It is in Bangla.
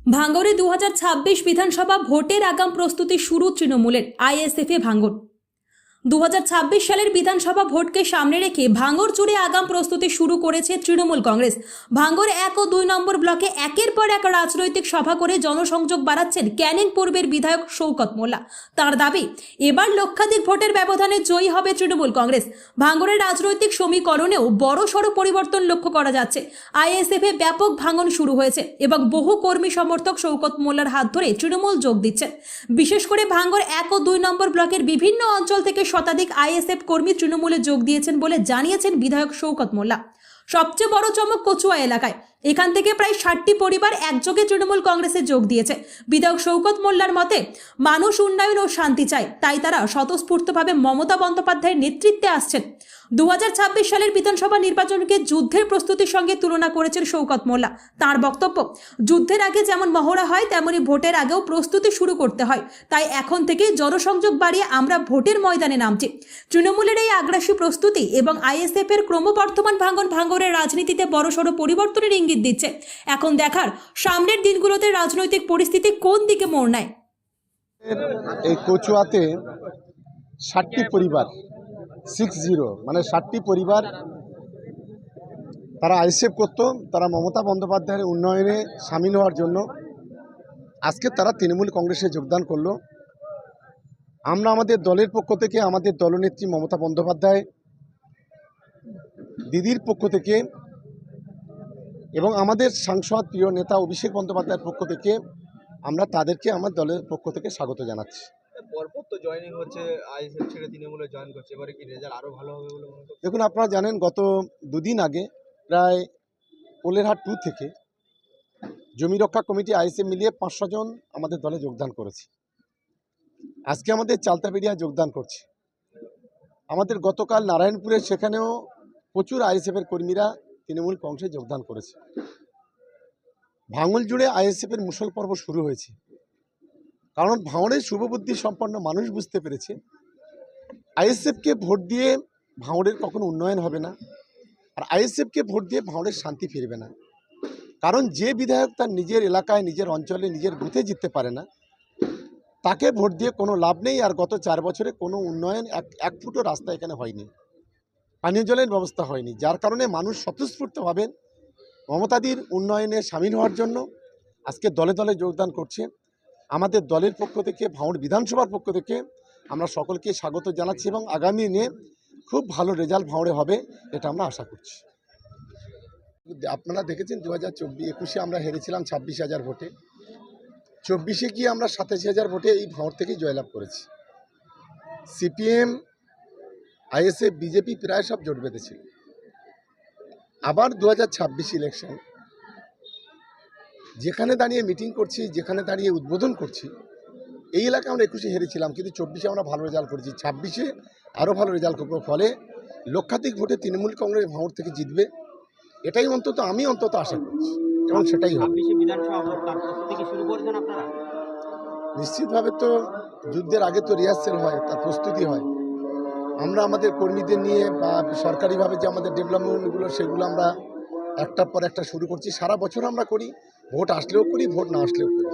ভাঙড়ে 2026 বিধানসভা ভোটের আগাম প্রস্তুতি শুরু তৃণমূলের আইএসএফে ভাঙড়। 2026 সালের বিধানসভা ভোটকে সামনে রেখে ভাঙড় জুড়ে আগাম প্রস্তুতি শুরু করেছে তৃণমূল কংগ্রেস। ভাঙড় 1 ও 2 নম্বর ব্লকে একের পর এক রাজনৈতিক সভা করে জনসংযোগ বাড়াচ্ছেন ক্যানিং পূর্বের বিধায়ক শওকত মোল্লা। তার দাবি, এবার লক্ষাধিক ভোটের ব্যবধানে জয়ী হবে তৃণমূল কংগ্রেস। ভাঙড়ের রাজনৈতিক সমীকরণেও বড়সড় পরিবর্তন লক্ষ্য করা যাচ্ছে। আইএসএফে ব্যাপক ভাঙন শুরু হয়েছে এবং বহু কর্মী সমর্থক শওকত মোল্লার হাত ধরে তৃণমূল যোগ দিচ্ছেন। বিশেষ করে ভাঙড় 1 ও 2 নম্বর ব্লকের বিভিন্ন অঞ্চল থেকে শতাধিক আইএসএফ কর্মী তৃণমূলে যোগ দিয়েছেন বলে জানিয়েছেন বিধায়ক শওকত মোল্লা। সবচেয়ে বড় চমক কচুয়া এলাকায়, এখান থেকে প্রায় 60টি পরিবার একযোগে তৃণমূল কংগ্রেসে যোগ দিয়েছে। বিধায়ক শওকত মোল্লার মতে, মানুষ উন্নয়ন ও শান্তি চায়, তাই তারা স্বতঃস্ফূর্তভাবে মমতা বন্দ্যোপাধ্যায়ের নেতৃত্বে আসছেন। 2026 সালের বিধানসভা নির্বাচনকে যুদ্ধের প্রস্তুতির সঙ্গে তুলনা করেছেন শওকত মোল্লা। তার বক্তব্য, যুদ্ধের আগে যেমন মহড়া হয় তেমনি ভোটের আগেও প্রস্তুতি শুরু করতে হয়, তাই এখন থেকে জনসংযোগ বাড়িয়ে আমরা ভোটের ময়দানে নামছি। তৃণমূলের এই আগ্রাসী প্রস্তুতি এবং আইএসএফ এর ক্রমবর্ধমান ভাঙড়ের রাজনীতিতে বড়সড় পরিবর্তনের ইঙ্গিত দিচ্ছে। এখন দেখার, সামনের দিনগুলোতে রাজনৈতিক পরিস্থিতি কোন দিকে মোড় নেয়। এই কচুয়াতে 60টি পরিবার, 60 মানে 60টি পরিবার তারা আইএসএফ করত, তারা মমতা বন্দ্যোপাধ্যায়ের উন্নয়নে সামিল হওয়ার জন্য আজকে তারা তৃণমূল কংগ্রেসে যোগদান করলো। আমরা আমাদের দলের পক্ষ থেকে, আমাদের দলনেত্রী মমতা বন্দ্যোপাধ্যায় দিদির পক্ষ থেকে এবং আমাদের সাংসদ প্রিয় নেতা অভিষেক বন্দ্যোপাধ্যায়ের পক্ষ থেকে আমরা তাদেরকে আমার দলের পক্ষ থেকে স্বাগত জানাচ্ছি। পরপর তো জয়েনিং হচ্ছে, আইএসএফ ছেড়ে তৃণমূলে জয়েন করছে, এবারে কি রেজাল্ট আরো ভালো হবে বলে মনে করছেন? দেখুন, আপনারা জানেন গত দুদিন আগে প্রায় কোলেরহাট 2 থেকে জমি রক্ষা কমিটি আইএসএফ মিলিয়ে 500 জন আমাদের দলে যোগদান করেছে। আজকে আমাদের চালতাবেড়িয়া যোগদান করছে। আমাদের গতকাল নারায়ণপুরে সেখানেও প্রচুর আইএসএফের কর্মীরা তৃণমূল কংগ্রেসে যোগদান করেছে। ভাঙড় জুড়ে আইএসএফের মুসল পর্ব শুরু হয়েছে, কারণ ভাঙড়ের শুভবুদ্ধি সম্পন্ন মানুষ বুঝতে পেরেছে আইএসএফকে ভোট দিয়ে ভাঙড়ের কখনো উন্নয়ন হবে না, আর আইএসএফকে ভোট দিয়ে ভাঙড়ের শান্তি ফিরবে না। কারণ যে বিধায়ক তার নিজের এলাকায়, নিজের অঞ্চলে, নিজের বুথে জিততে পারে না, তাকে ভোট দিয়ে কোনো লাভ নেই। আর গত 4 বছরে কোনো উন্নয়ন, এক ফুটও রাস্তা এখানে হয়নি, পানীয় জলের ব্যবস্থা হয়নি, যার কারণে মানুষ স্বতঃস্ফূর্তভাবে মমতাদির উন্নয়নে সামিল হওয়ার জন্য আজকে দলে দলে যোগদান করছে। আমাদের দলের পক্ষ থেকে, ভাঙড় বিধানসভার পক্ষ থেকে আমরা সকলকে স্বাগত জানাচ্ছি এবং আগামী দিনে খুব ভালো রেজাল্ট ভাঙড়ে হবে, এটা আমরা আশা করছি। আপনারা দেখেছেন 2021-এ আমরা হেরেছিলাম 26,000 ভোটে, 24-এ গিয়ে আমরা 87,000 ভোটে এই ভাঙড় থেকেই জয়লাভ করেছি। সিপিএম, আইএসএফ, বিজেপি প্রায় সব জোট বেঁধেছিল। আবার 2026 ইলেকশন, যেখানে দাঁড়িয়ে মিটিং করছি, যেখানে দাঁড়িয়ে উদ্বোধন করছি, এই এলাকায় আমরা 21-এ হেরেছিলাম, কিন্তু 24-এ আমরা ভালো রেজাল্ট করেছি, 26-এ আরও ভালো রেজাল্ট করবো। ফলে লক্ষাধিক ভোটে তৃণমূল কংগ্রেস ভাঙড় থেকে জিতবে, এটাই আমি অন্তত আশা করছি এবং সেটাই হবে। নিশ্চিতভাবে তো যুদ্ধের আগে তো রিহার্সেল হয়, তার প্রস্তুতি হয়। আমরা আমাদের কর্মীদের নিয়ে বা সরকারিভাবে যে আমাদের ডেভেলপমেন্টগুলো, সেগুলো আমরা একটার পর একটা শুরু করছি। সারা বছর আমরা করি, ভোট আসলেও করি, ভোট না আসলেও করি।